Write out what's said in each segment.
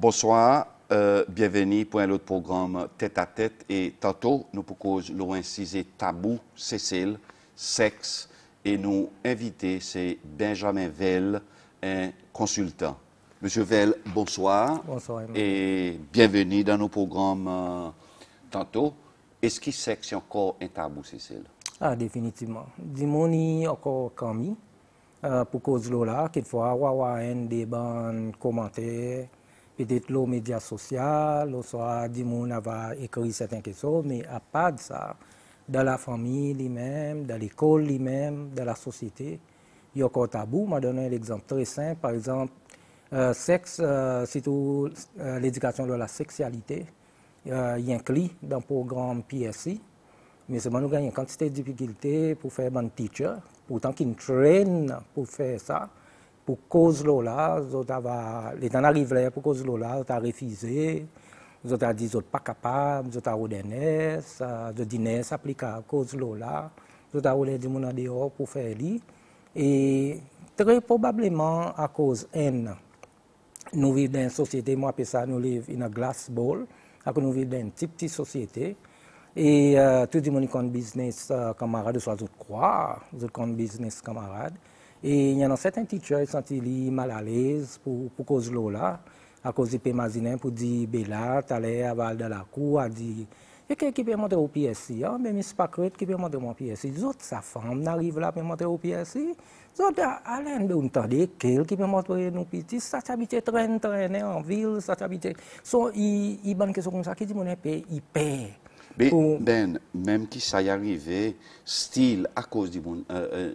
Bonsoir, bienvenue pour un autre programme Tête à Tête. Et tantôt, nous pouvons inciser tabou, Cécile, sexe, et nous inviter, c'est Benjamin Vell, un consultant. Monsieur Vell, bonsoir. Bonsoir. Et bienvenue dans nos programmes tantôt. Est-ce que sexe est encore un tabou, Cécile? Ah, définitivement. Dis-moi encore Camille, pour cause de là, qu'il faut avoir des bons commentaires, peut-être les médias sociaux, soit dis-moi va écrire certaines questions, mais à part de ça, dans la famille lui-même, dans l'école lui-même, dans la société, il y a encore tabou. Je vais donner un exemple très simple. Par exemple, sexe, surtout l'éducation de la sexualité, il inclut dans le programme PSI. Mais c'est nous avons une quantité de difficultés pour faire un teacher, pourtant qu'ils traînent pour faire ça. Pour cause de là, les temps arrivent là, pour cause de là, ils ont refusé, ils ont dit qu'ils ne sont pas capables, ils ont dit qu'ils ne s'appliquent pas à cause de là, ils ont dit qu'ils sont dehors pour faire ça. Et très probablement à cause de nous vivons dans une société, moi je ça, nous vivons dans une glass bowl, nous vivons dans une petite société. Et tout le monde a business camarade, soit d'autres croient, d'autres ont business camarade. Et il y a certains teachers qui sont mal à l'aise pour cause de là, à cause de Mazinin pour dire Bella, tu allais à Val de la Cour, a dit il y a quelqu'un qui peut monter au PSI, mais c'est pas correct qui peut monter au PSI. Les autres, sa femme n'arrive là pour monter au PSI. Les autres, à l'un de nous, qui peut monter nos petits, ça s'habite traîner en ville, ça s'habite. Il y a une question comme ça qui dit mon épée, il paie. Ben, même qui ça y arrivé, style, à cause du monde,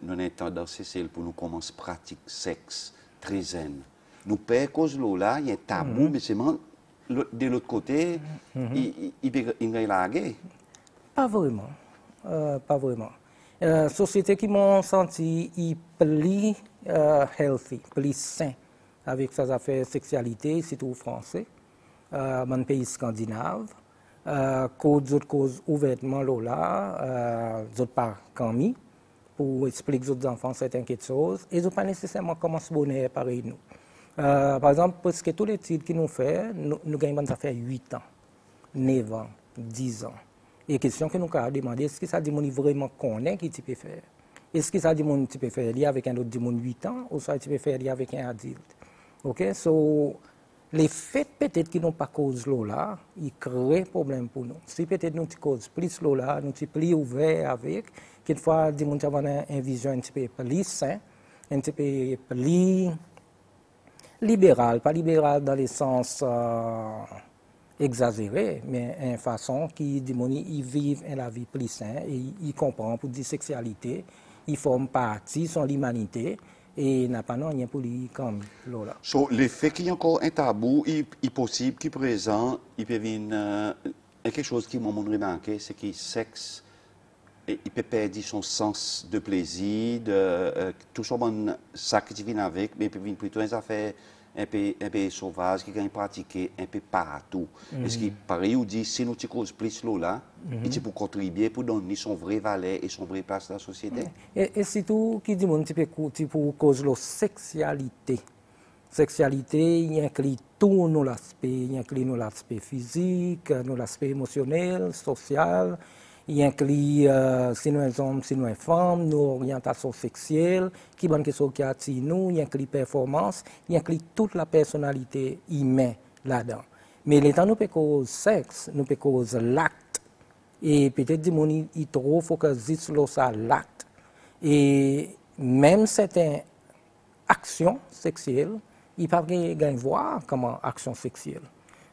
nous avons tendance pour nous commencer pratique sexe très zen. Nous payons cause de là, il y a un tabou, mais c'est de l'autre côté, il est largué. Pas vraiment. Pas vraiment. Société qui m'ont senti plus healthy, plus sain avec ses affaires sexualité, surtout français, dans les pays scandinaves. Cause ouvertement là, d'autres par Camille, pour expliquer aux enfants certaines choses, et ils n'ont pas nécessairement commencé à bonheur pareil nous. Par exemple, parce que toutes les études qui nous font, nous gagnons ça fait 8 ans, 9 ans, 10 ans. Et la question que nous avons demandé, est-ce que ça dit qu'on vraiment connaît qui tu peux faire? Est-ce que ça dit qu'on tu peux faire avec un autre de 8 ans, ou ça tu peux faire avec un adulte? OK? So, les faits peut-être qui n'ont pas cause là, ils créent problème pour nous. Si peut-être nous cause plus là, nous sommes plus ouverts avec, quelquefois, nous avons une vision un petit peu plus saine, un petit peu plus libérale, pas libérale dans le sens exagéré, mais une façon qui dit ils vivent la vie plus saine et ils comprennent pour dire sexualité, ils forment partie de l'humanité. Et n'a pas rien pour lui comme là. So, le fait qu'il y a encore un tabou, il est possible qu'il présent, il peut venir quelque chose qui m'a remarqué, c'est que le sexe, il peut perdre son sens de plaisir, de tout ça qui vient avec, mais il peut venir plutôt des affaires un peu sauvages qui gagnent pratiquer un peu partout. Est-ce que pareil, on dit si nous causes plus là, il pour contribuer pour donner son vrai valeur et son vrai place dans la société. Et surtout, qui dit pour cause de la sexualité. Sexualité, il inclut tout nos aspects, il inclut nos aspects physiques, nos aspects émotionnels, sociaux. Il inclut, si nous sommes hommes, si nous sommes femmes, nos orientations sexuelles, qui bonne question qui attire nous, il inclut performance, il inclut toute la personnalité humaine là-dedans. Mais l'état nous peut cause sexe, nous peut cause l'acte. Et peut-être que les gens trop focalisés sur l'acte. Et même certaines actions sexuelles, ils ne peuvent pas voir comme action sexuelle.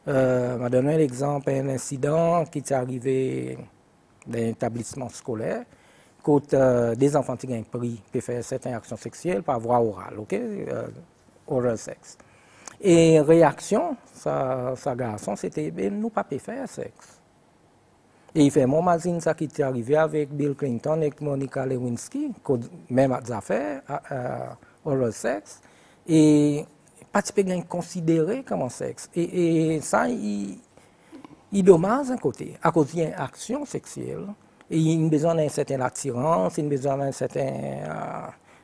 Je vais donner l'exemple d'un incident qui est arrivé dans un établissement scolaire, quand des enfants qui ont pris pour faire certaines actions sexuelles par voie orale, ok? Oral sex. Et réaction, sa garçon, c'était, nous pas faire sexe. Et il fait mon magazine ça qui est arrivé avec Bill Clinton et Monica Lewinsky, même affaire, oral sex, et pas de considéré comme sexe. Et ça, il dommage d'un côté, à cause d'une action sexuelle, et il a besoin d'une certaine attirance, il a besoin d'une certaine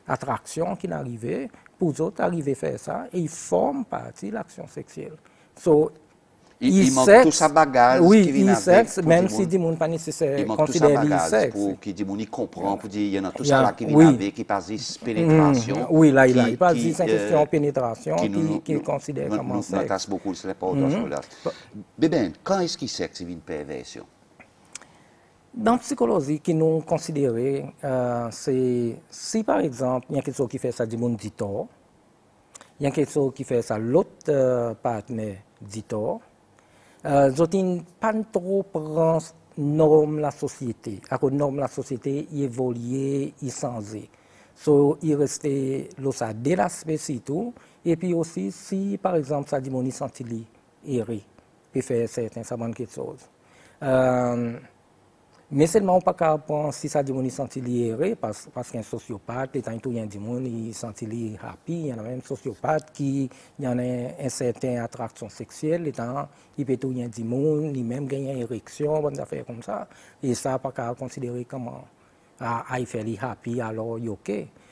attraction qui est arrivée, pour eux autres arriver à faire ça, et ils forment partie de l'action sexuelle. So, Il manque tout sa bagage oui, qui vient avec. même si du monde pas nécessaire considère l'e-sex. Pour qu'il dit, il comprend, pour dire, il y en a tout Il y a- ça là qui vient oui. avec, qui passe pénétration. Oui, là, il passe c'est une question de pénétration qui nous considère comme un sexe. m'intéresse beaucoup, c'est l'importation là. Ben, quand est-ce qu'il sexe est une perversion? Dans la psychologie, qui nous considère, c'est si par exemple, il y a quelque chose qui fait ça du monde dit tort, il y a quelque chose qui fait ça l'autre partenaire dit tort, je pas trop prendre norme la société. À cause norme la société, il évolue, il change. So, il reste là ça dès l'aspect tout. Et puis aussi, si par exemple, ça dit mon il senti erré, peut faire certains ça quelque chose. Mais seulement on pas qu'à prendre si ça dit mon il senti erré parce qu'un sociopathe, étant tout un monde il senti happy, il y en a même sociopathe qui il y en a une certaine attraction sexuelle, étant il peut tout un monde, il même gagner une érection, bonnes affaires comme ça, et ça pas qu'à considérer comme il fait happy alors il OK.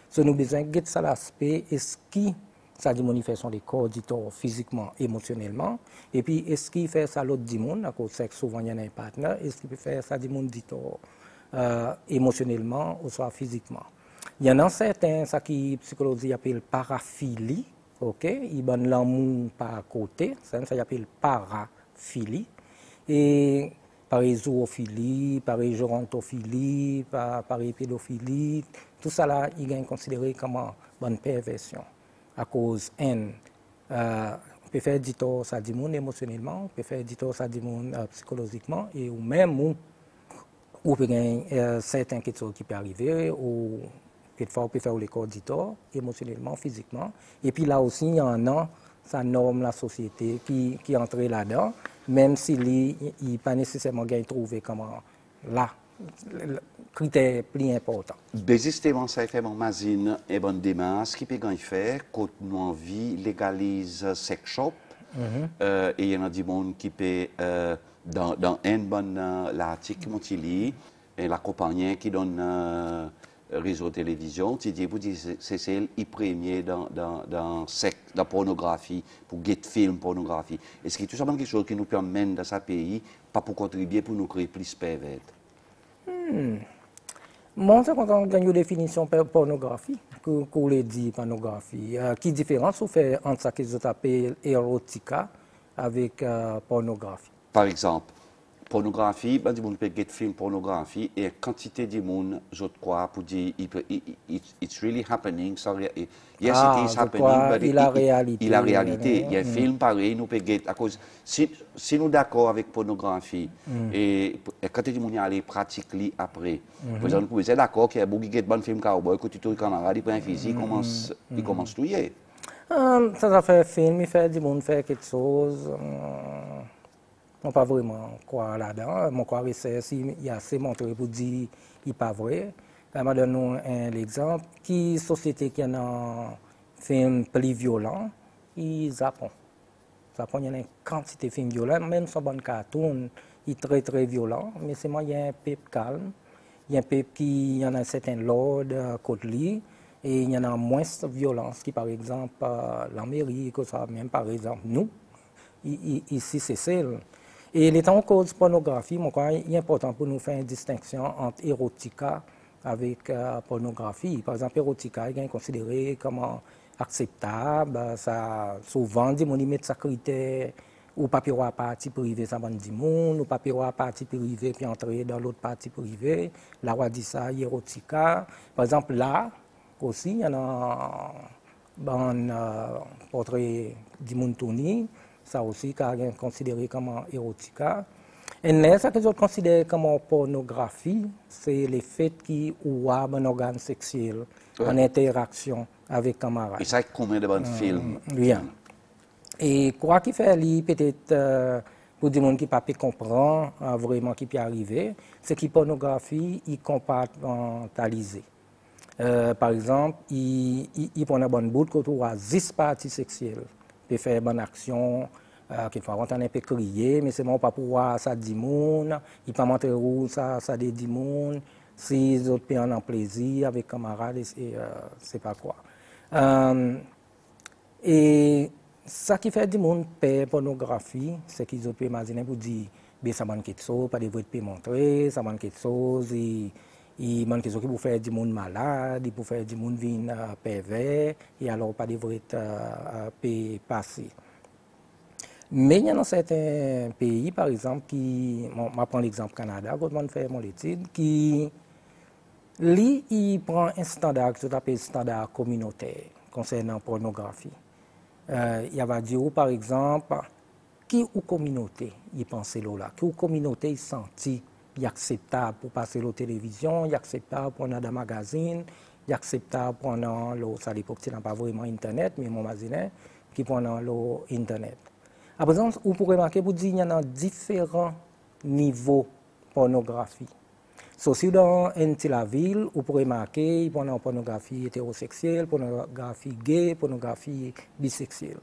So nous besoin de ça l'aspect est-ce qui ça dit manifestation des corps du tort physiquement, émotionnellement. Et puis, est-ce qu'il fait ça l'autre du monde, à cause que souvent il y en a un partenaire, est-ce qu'il peut faire ça du monde du tort émotionnellement ou soit physiquement. Il y en a certains, ça qui psychologie appelle paraphilie, ok? Ils donnent l'amour par côté, ça s'appelle paraphilie. Et par zoophilie, par gérontophilie, par pédophilie, tout ça là, il est considéré comme une bonne perversion. À cause on peut faire du tort ça du monde émotionnellement, on peut faire du tort ça du monde psychologiquement et ou même ou peut gagner certaines choses qui peuvent arriver ou quelquefois on peut faire le corps du tort émotionnellement, physiquement et puis là aussi il y en a ça norme la société qui entre là-dedans même s'il n'est pas nécessairement gagné trouver comment là critère plus important. Justement, ça fait mon mazine et bonne démarche qui peut faire quand nous envie légalise sex shop et il y en a du monde qui peut dans un bon l'article qui lit et la compagnie qui donne réseau télévision tu dis vous dites c'est celle qui premier dans pornographie pour get film pornographie est-ce que tout ça quelque chose qui nous permet dans ce pays pas pour contribuer pour nous créer plus pervers. Moi, je quand on gagne une définition de pornographie, qu'on le dit pornographie, qui différence fait entre ce que je appelle érotica avec pornographie. Par exemple, pornographie, ben, on peut get film pornographie et quantité de monde, je crois, pour dire, it's really happening, sorry, yes, it is happening, but il la réalité. Il a réalité. Il y a un film pareil, nous peut get, à cause, si nous d'accord avec pornographie, et quantité de monde y aller pratiquer après, par exemple, vous êtes d'accord qu'il y a beaucoup de bon film cowboy, que tu te camarade, il prend un fusil, il commence tout hier. Ça fait film, il fait du monde faire quelque chose. On pas vraiment croire là-dedans. Mon croire c'est s'il y a assez montré pour dire il pas vrai. Je vais donner un exemple. Qui société qui a un film plus violent, il Japon. Japon il y a une quantité de films violents, même sur bon cartoon, il est très très violent, mais c'est moi il y a un peuple calme, il y a un peuple qui y en a un certain lord côté lui. Et il y en a moins de violence qui, par exemple, l'Amérique, même par exemple nous, ici c'est celle. Et les temps en cause pornographie, il est important pour nous faire une distinction entre érotica avec pornographie. Par exemple, érotica est considéré comme acceptable, ça souvent dit on y met sa critère ou pas à partie privée ça va du monde ou pas à partie privée puis entrer dans l'autre partie privée. Là on dit ça érotica. Par exemple là aussi il y en a un portrait du monde tourné. Ça aussi, est considéré comme érotica. Et ce que je considère comme pornographie, c'est le fait qu'il y a un organe sexuel en interaction avec camarades. Et ça, combien de bons films? Bien. Et quoi qu'il fait, peut-être, pour des gens qui ne peuvent pas comprendre vraiment ce qui peut arriver, c'est que la pornographie est compartimentalisée. Par exemple, il prend un bon bout de côté à 10 parties sexuelles. Il peut faire une bonne action, qu'il faut entendre un peu crier, mais c'est bon pas pouvoir ça dit monde, il peut montrer où ça dit monde, si les autres peuvent en avoir plaisir avec camarades, c'est pas quoi. Et ça qui fait du monde paix pornographie, c'est qu'ils ont pu imaginer pour dire, ben ça manque quelque chose, pas de vous peut montrer, ça manque quelque chose, il manque quelque chose qui pour faire du monde malade, pour faire du monde vin pervers, et alors pas de vous peut passer. Mais il y a certains pays, par exemple, qui, je prends l'exemple Canada, quand on fait mon étude, qui il prend un standard qui s'appelle standard communautaire concernant la pornographie. Il va dire, par exemple, qui ou communauté il pense là, qui ou communauté il sentit il acceptable pour passer la télévision, il acceptable pour aller dans le magazine, il acceptable pour aller à l'époque, il n'a pas vraiment Internet, mais mon magazine qui prend l'Internet. À présent, vous pourrez remarquer, vous dire qu'il y en a différents niveaux de pornographie. So, si dans la ville, vous pourrez remarquer, il y a une pornographie hétérosexuelle, pornographie gay, pornographie bisexuelle.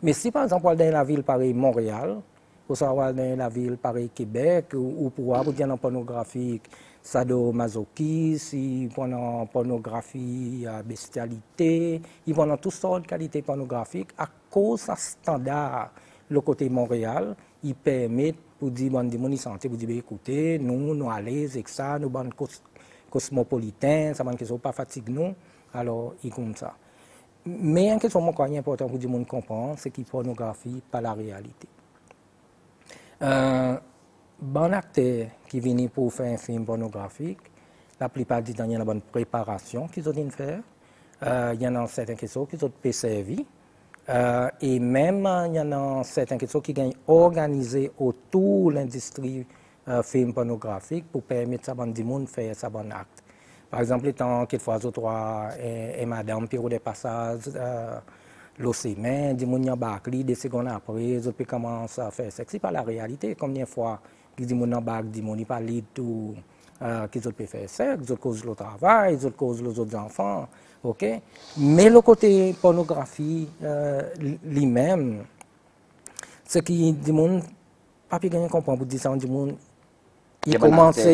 Mais si par exemple, dans la ville pareille Montréal, ou dans la ville pareille Québec, ou pour avoir une pornographie sadomasochisme, il y a une pornographie bestialité, il y a toutes sortes de qualités pornographiques à cause de standard, le côté Montréal, il permet pour dire bon, des santé, pour dire écoutez, nous à l'aise avec ça, nous sommes cosmopolitains, ça ne sont pas fatigués nous, alors il comme ça. Mais une question importante pour dire monde comprendre, c'est que la pornographie pas la réalité. Bon acteur qui vient pour faire un film pornographique, la plupart du temps il y a une bonne préparation qu'ils ont faire. Il y en a certaines questions qui ont pu servir. Et même, il y en a certaines questions qui sont organisées autour de l'industrie film pornographique pour permettre à des gens de faire ça bon acte. Par exemple, étant quelquefois, et madame, puis des passages, l'océan, des gens qui des secondes après, ils peuvent commencer à faire sexe. Ce n'est pas la réalité. Combien de fois, des gens qui ont des gens qui parlent de tout, qu'ils peuvent faire sexe, ils causent le travail, ils causent les autres enfants. Okay? Mais le côté pornographie lui-même, c'est que les gens pas bien comprendre pour dire ça, les gens ils commencent,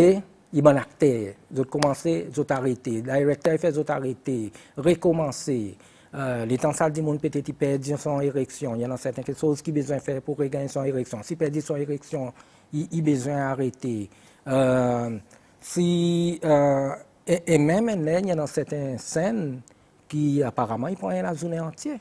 ils vont acter, ils ont commencé, ils ont arrêté, le directeur fait ils ont arrêté, recommencer. Les temps ça, les gens peut-être perdent son érection, il y en a certaines choses qui besoin de faire pour regagner son érection. Si perdent son érection, ils besoin d'arrêter. Et même il y a certaines scènes qui apparemment ils prennent la journée entière.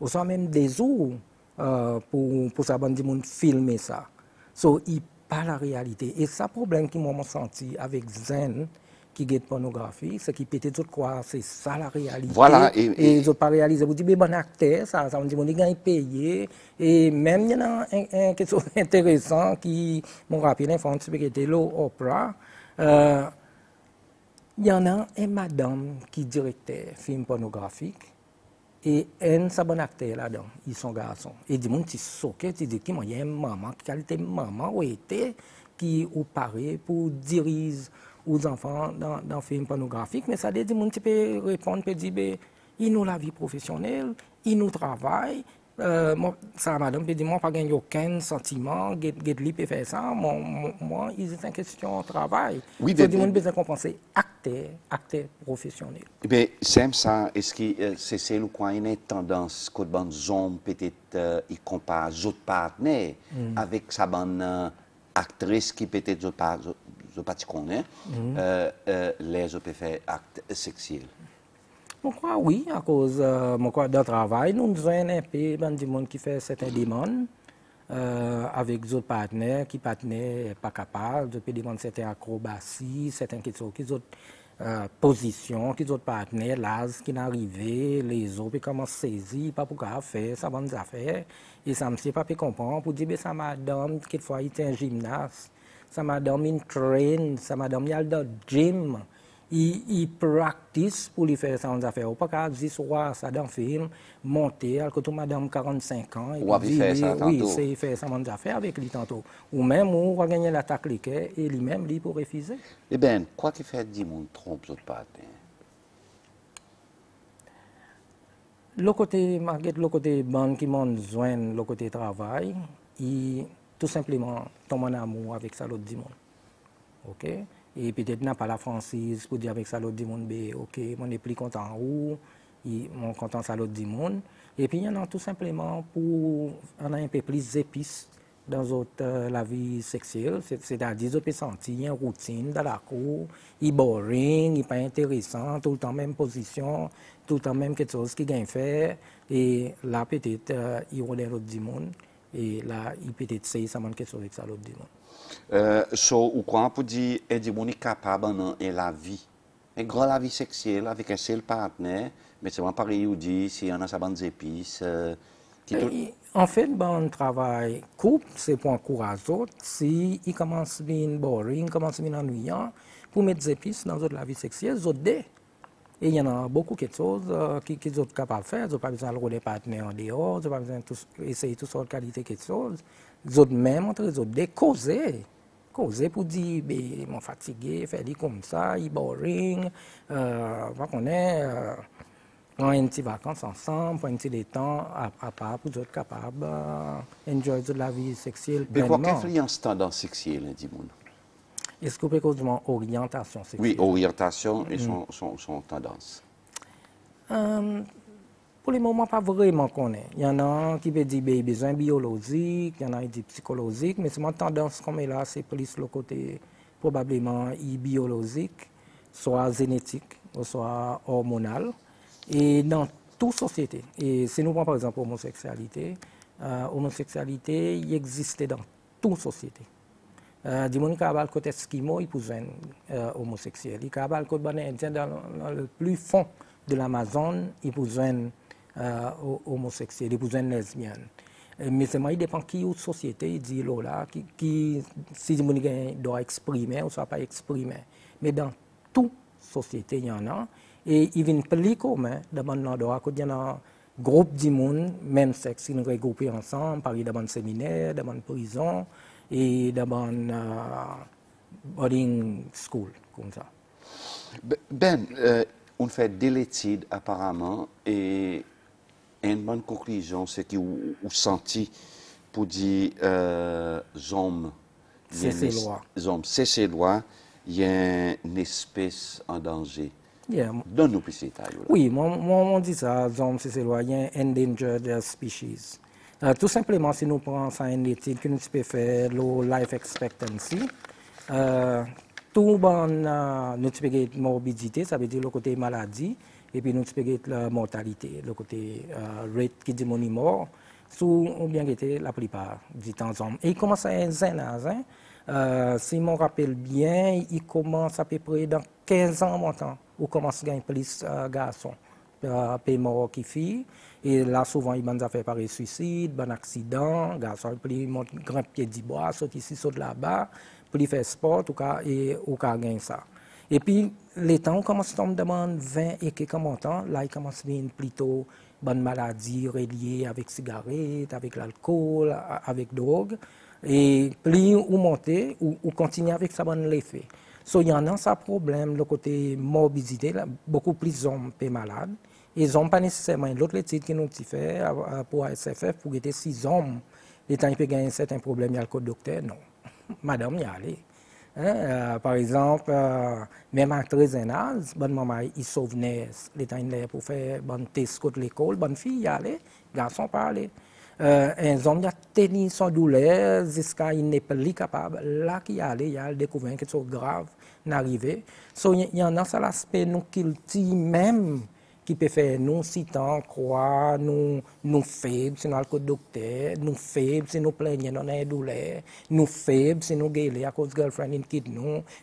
Ou soit même des jours pour ça bande monde filmer ça. So il pas la réalité. Et ça problème qui m'a senti avec Zen qui est pornographie, c'est qu'il peut-être croire c'est ça la réalité. Voilà. Et ils n'ont pas réalisé. Vous dites, mais bon acteur, ça veut dire qu'ils gagnent payé. Et même, il y a quelque chose d'intéressant qui m'a rappelé l'infant qui était l'Opéra. Il y en a une madame qui directait film pornographique et un bon acteur là-dedans, ils sont garçons. Et du monde qui soquait, qui dit qu'il y a une maman, qui était maman ou était, qui ou paraît pour diriger aux enfants dans film pornographique. Mais ça dit du monde qui peut répondre, peut dire, il nous la vie professionnelle, il nous travaille. Ça, madame, peut dire, moi, pas gagné aucun sentiment, get peut faire ça. Moi, ils sont en question de travail. Oui, mais. Il besoin de compenser acteur professionnel. Mais c'est ça, est-ce que c'est le coin une tendance que les hommes peut-être ils comparent les autres partenaires avec sa bonne actrice qui peut-être je pas connais, les autres peuvent faire actes sexuels. Je crois oui, à cause de travail, nous avons un peu de monde qui fait certaines demandes avec d'autres partenaires qui partenaires pas capables, de demander certaines acrobaties, certaines questions, qui autres positions, qui autres partenaires, l'âge qui n'arrivent, les autres comment saisir, pas pour faire, ça bonnes affaires, et ça me fait pas comprendre pour dire ça madame, quelquefois il est un gymnaste, ça madame il train, ça madame il a le gym. Il practice pour lui faire ça affaires. Ou pas qu'à dire ça dans le film, monter, alors que tout madame 45 ans, ou dit, faire ça tantôt. Oui, c'est faire ça affaires avec lui tantôt. Ou même, on va gagner l'attaque et lui-même, lui, pour refuser. Eh bien, quoi qu'il fait, dit mon trompe, l'autre partenaire. Le côté bande qui m'ont besoin, le côté travail, il tout simplement tombe en amour avec ça l'autre monde. OK? Et peut-être n'a pas la franchise pour dire avec ça l'autre monde, ok, on est plus content où, mon content ça l'autre du monde. Et puis il y en a tout simplement pour on a un peu plus d'épices dans la vie sexuelle, c'est-à-dire ils peuvent sentir une routine dans la cour, il est boring, il n'est pas intéressant, tout le temps même position, tout le temps même quelque chose qui gagne faire, et là peut-être il relève l'autre du monde, et là il peut-être essayer ça quelque chose avec ça l'autre du monde. Ou quoi pour dire est du monde capable de la vie. Et grand la vie sexuelle avec un seul partenaire, mais c'est vraiment pareil où dit s'il y en a sa bande d'épices. En fait, bon travail couple, c'est pour encourager les autres. Si il commence à bien boring, commence à bien ennuyant, pour mettre des épices dans la vie sexuelle, les autres dé. Et il y en a beaucoup de choses qu'ils sont capables de faire. Ils n'ont pas besoin de rouler partenaire en dehors, ils n'ont pas besoin d'essayer toutes sortes de qualités de choses. Les autres même entre les autres dé causer. Causer pour dire, ben, je suis fatigué, faire des comme ça, il est boring, on est. On a une petite vacances ensemble, pour un petit temps à part pour être capable d'enjoyer la vie sexuelle. Mais quoi qu'influence tendance sexuelle, dis-moi? Est-ce que vous pouvez dire orientation sexuelle? Oui, orientation et son tendance. Pour le moment, pas vraiment qu'on est. Il y en a qui veulent dire besoin biologique, il y en a qui disent psychologique, mais c'est ma tendance comme est là, c'est plus le côté probablement biologique, soit génétique, soit hormonal. Et dans toute société, et si nous prenons par exemple l'homosexualité, l'homosexualité existe dans toute société. Du monde qui a le côté esquimau, il peut être homosexuel. Il a le côté indien dans le plus fond de l'Amazone, il peut être homosexuel, il peut être lesbienne. Mais c'est il dépend qui ou société, il dit là, qui si le monde doit exprimer ou ne pas exprimer. Mais dans toute société, il y en a. Et il vient plus commun dans l'endroit où il y a un groupe de monde, même sexe, qui sont regroupés ensemble, par exemple dans un séminaire, dans une prison et dans une boarding school, comme ça. Ben, on fait des études apparemment et une bonne conclusion, c'est que vous sentez pour dire hommes, c'est lois, il y a une espèce en danger. Yeah. Donne-nous plus de détails. Oui, on dit ça, hommes, c'est loin, endangered species. Tout simplement, si nous prenons ça une étude que nous pouvons faire, le life expectancy, tout bon, nous pouvons avoir morbidité, ça veut dire le côté maladie, et puis nous pouvons avoir la mortalité, le côté rate qui dit mon mort, ou bien la plupart du temps hommes. Et il commence à être un âge, si je me rappelle bien, il commence à peu près dans 15 ans maintenant, où commence à gagner plus de garçons, plus morts que filles. Et là, souvent, il y a des affaires par suicide, des accidents, garçons, plus grand pied du bois, saute ici, saute là-bas, plus faire sport, et ou gagner ça. Et puis, les temps, on commence à tomber dans 20 et quelques montants, là, il commence à venir plutôt bonne maladie reliée avec cigarettes, avec l'alcool, avec drogue. Et plus on monte, ou continue avec ça, bon l'effet. So, il y en a ça problème, le côté morbidité, là, beaucoup plus d'hommes sont malades. Et ils n'ont pas nécessairement l'autre étude que nous avons fait pour ASFF, pour être 6 hommes, les temps ils peuvent gagner certains problèmes, il y a le code docteur, non. Madame y allait. Hein? Par exemple, même à 13 ans, bonne maman, il sauve les temps il pour faire bon test contre l'école, bonne fille y allait, garçon pas aller. Un homme a tenu son douleur jusqu'à il n'est plus capable. Là qu'il allait, il a découvert quelque chose de grave n'arrivait. So, il y en a ça l'aspect nous cultive même qui peut faire nous si tant croire nous faibles si nous allons au docteur, nous faibles si nous plaignons dans les douleurs, nous faibles si nous gueulons à cause de girlfriend in quitte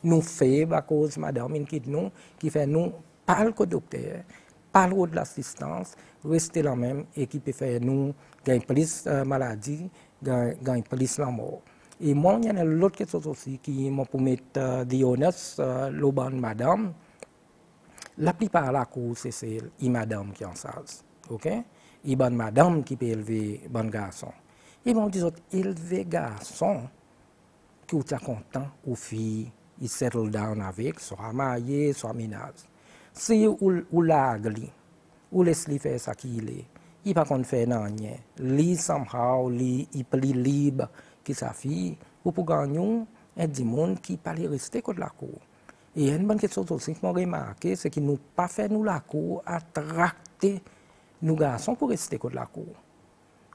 nous faibles à cause de madame in quitte nous, qui fait nous parler au docteur, parler de l'assistance, rester là même et qui peut faire nous gagner plus de maladies, gagner plus la mort. Et moi, il y a l'autre chose aussi qui m'a pour mettre des honnêtes, l'auban madame. La plupart de la cour, c'est madame qui en sage. OK? Et bonne madame qui peut élever bon garçon. Et moi, je dis, élever garçon qui est content ou fille, il settle down avec, soit marié, soit ménage. Si ou l'agli, ou laisse-lui faire ça qu'il est, il ne peut pas faire rien. Lui, somehow, il est plus libre que sa fille, ou pour gagner, il y a des gens qui peuvent rester contre la cour. Et une bonne chose aussi que j'ai remarqué, c'est qu'il ne pas fait nous la cour attractive porter nous garçons pour rester contre la cour.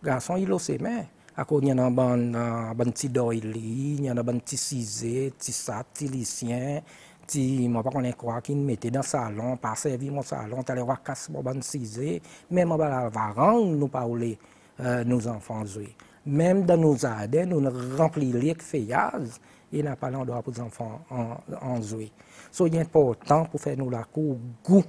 Garçons, ils le savent, mais à cause il y en a un petit doily, il y en a un petit cisé, petit sat, petit lycien, petit, moi pas connais quoi, qui me mettait dans le salon, pas servi mon salon, t'allais voir casse mon ban cisé, même en bas la rendre nous parler nos enfants jouer. Même dans nos jardins, nous remplissons les feuillages et n'a pas l'endroit pour les enfants en jouer. So, il est important pour faire nous la cour goût.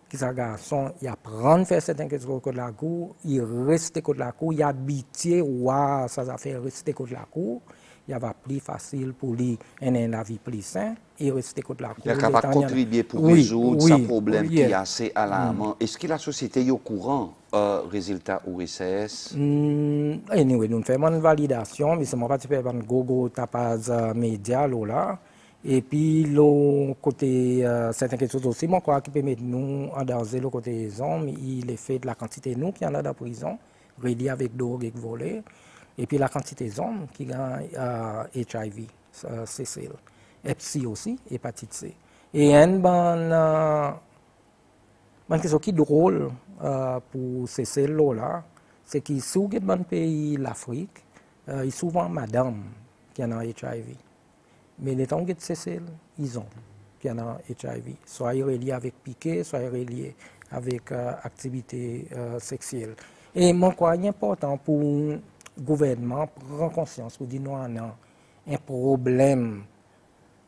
Qui ça garçon, il apprend à faire certaines choses de la cour, il reste de la cour, il habite, waouh, ça fait rester de la cour. Il va plus facile pour lui avoir la vie plus saine et rester de la cour. Il est capable de contribuer pour résoudre ce problème qui est assez alarmant. Est-ce que la société est au courant résultat OSS? Anyway, nous faisons une validation, mais c'est moi qui fais un gros tapage média là. Et puis, le côté, certaines choses aussi, moi, quoi, qui permet nous en danger, le côté des hommes, il est fait de la quantité de nous qui en a dans la prison, relié avec drogue et volé, et puis la quantité des hommes qui ont HIV, CCL, Hep-C aussi, hépatite C. Et une bonne chose qui est drôle pour ces cellules-là, c'est que si vous êtes dans le pays, l'Afrique, il y a souvent madame qui en a HIV. Mais les temps que Cécile, ils ont qui en a HIV. Soit relié avec piqué, soit relié avec activité sexuelle. Et moi, quoi, il est important pour le gouvernement prendre conscience, pour dire nous avons un problème.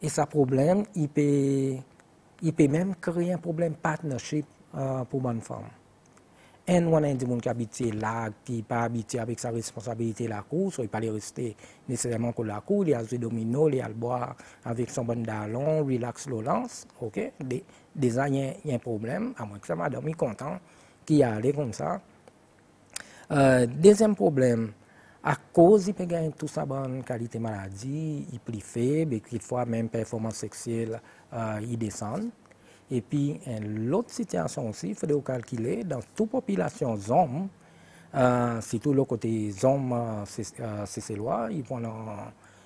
Et ce problème, il peut même créer un problème partnership pour bonne femme. Et nous avons des gens qui habitent là, qui ne sont pas habitués avec sa responsabilité la cour, soit il ne peut pas rester nécessairement pour la cour, il a joué domino, il a le boire avec son bon dallon, relax, lance, ok? Déjà, il y a un problème, à moins que ça madame est content qu'il y allait comme ça. Deuxième problème, à cause il peut gagner tout ça bonne qualité maladie, il est plus faible, et quelquefois même performance sexuelle, il descend. Et puis, l'autre situation aussi, il faut calculer, dans toute population hommes, surtout le côté hommes, c'est lois, ils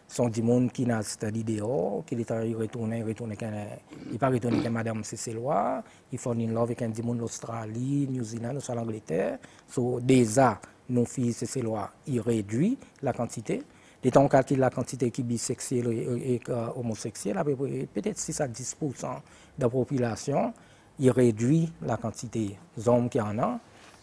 sont des gens qui n'ont pas dehors, qui retournent, ils pas retourner avec madame c'est lois, ils font une love avec un monde l'Australie, New Zealand, soit l'Angleterre. So, déjà, nos filles c'est lois, ils réduisent la quantité. Les temps on calcule la quantité qui est bisexuelle et homosexuelle, peut-être 6 à 10% de la population, il réduit la quantité d'hommes qui en ont.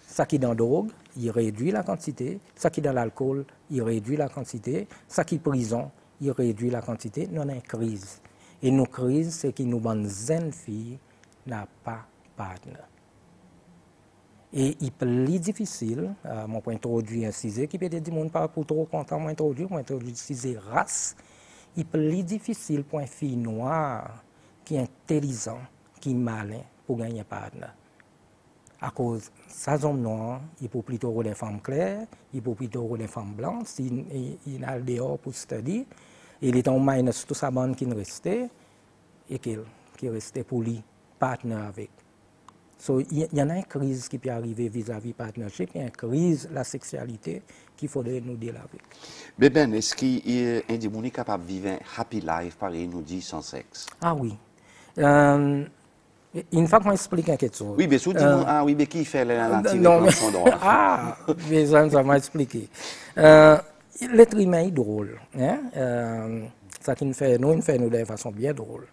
Ça qui est dans la drogue, il réduit la quantité. Ça qui est dans l'alcool, il réduit la quantité. Ça qui est prison, il réduit la quantité. Nous avons une crise. Et nos crises, c'est que nos bonnes jeunes filles n'ont pas de partenaire. Et il est plus difficile, moi pour introduire un sujet qui peut être dit pas pour trop content, moi introduire un sujet race, il est plus difficile pour une fille noire qui est intelligent, qui est malin pour gagner un partenaire. À cause ces hommes noirs, il peut plutôt rouler les femmes claires, il peut plutôt rouler les femmes blanches, il a dehors pour studier, et il est en minus tout ça bande qui restait, et qui restait pour lui, partenaire avec. So, il y en a une crise qui peut arriver vis-à-vis du partnership, il y a une crise de la sexualité qu'il faudrait nous dire avec. Mais ben, est-ce qu'il y a un des gens capable de vivre un happy life, pareil, nous dit, sans sexe? Ah oui. Une fois qu'on explique quelque chose. Oui, mais si vous dites, ah oui, mais qui fait la nature non, son droit? Ah, mais ça m'a expliqué. L'être humain est drôle. Hein? Ça qui nous fait nous de façon bien drôle.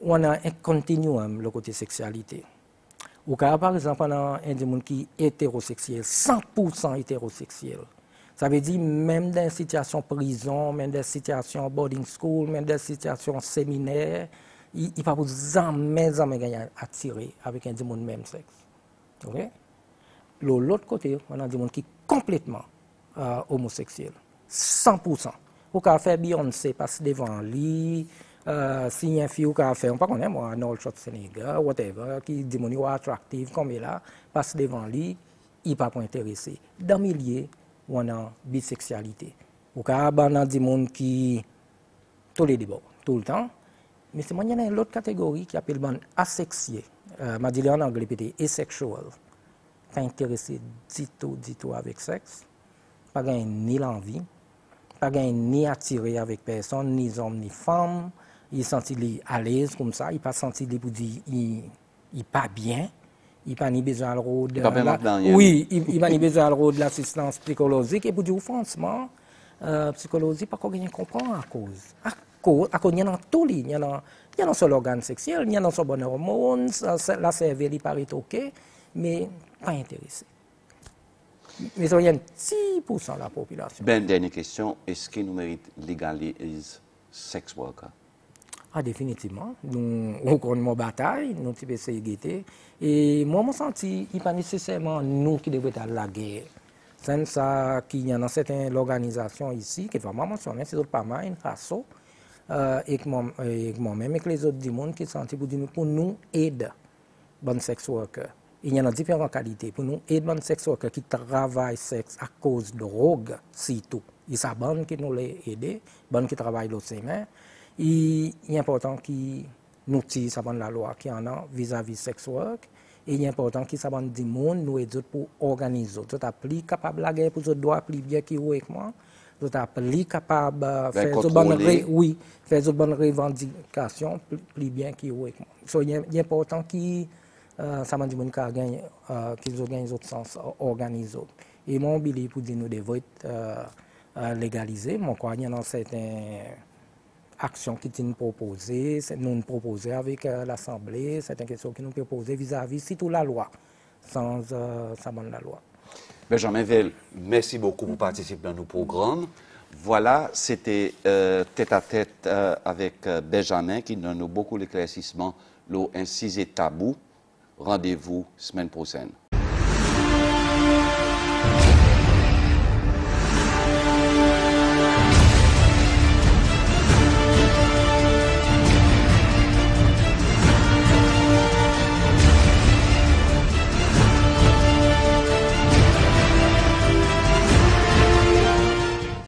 On a un continuum, le côté sexualité. Au cas, par exemple, on a un des gens qui est hétérosexuel, 100% hétérosexuel. Ça veut dire même dans des situations prison, même dans des situations boarding school, même dans des situations séminaires, il ne va pas jamais attirer avec un des gens de même sexe. Okay? De l'autre côté, on a des gens qui sont complètement homosexuels, 100%. Au cas faire Beyoncé passe devant lui. Si y a une fille qui a fait, on ne connaît pas, moi, Arnold Schwarzenegger, whatever, qui dit que attractive comme il là, passe devant lui, il ne va pas intéressé. Dans le milieu, on a bisexualité. Au cas où on a des gens qui tous les débats, tout le temps. Mais c'est moi, il y a une autre catégorie qui s'appelle asexué. Je dis en anglais, c'est asexual. Pas intéressé du tout avec sexe, pas ni l'envie, pas ni attiré avec personne, ni homme, ni femme. Il sentit à l'aise comme ça, il pas senti pour dire il pas bien, il pas ni besoin le rôle de oui, il pas ni besoin le rôle de l'assistance psychologique et pour dire franchement psychologie pas qu'on comprend à cause il y en a tout il y en a sur l'organe sexuel, il y en a sur bonne hormone, la cervelle il paraît OK, mais pas intéressé. Mais il y a un petit % de la population. Ben, dernière question, est-ce que nous méritons légaliser sex worker? Ah, définitivement. Nous avons une bataille, nous avons essayé de guetter. Et moi, je me sens qu'il n'est pas nécessairement nous qui devons être à la guerre. C'est ça qu'il y a dans certaines organisations ici, qui vraiment mentionner, c'est pas mal, une façon, et moi-même, et que les autres du monde qui sont pour nous aider, bon sex worker. Il y en a différentes qualités. Pour nous aider bon sex worker qui travaillent sexe à cause de drogue, surtout. Il y a bon qui nous les aide, bon qui travaille dans ses mains. Il est important qu'ils nous tirent la loi qui en a vis-à-vis sex work. Et il est important qu'ils savent du monde nous aider pour organiser. Vous êtes plus capable de la guerre pour vous doit plus bien que moi. Vous êtes plus capable de faire de bonnes revendications plus bien que moi. So, il est important qu'ils savent du monde qu'ils organisent au sens organisé. Et mon billet pour dire nous des votes légalisés, mon crois qu'il y a certaines actions qui nous proposées, nous proposées avec l'Assemblée, c'est une question qui nous proposée vis-à-vis surtout la loi, sans la loi. Benjamin Veil, merci beaucoup pour participer dans nos programmes. Voilà, c'était tête-à-tête avec Benjamin qui donne beaucoup d'éclaircissements, l'eau ainsi est tabou. Rendez-vous semaine prochaine.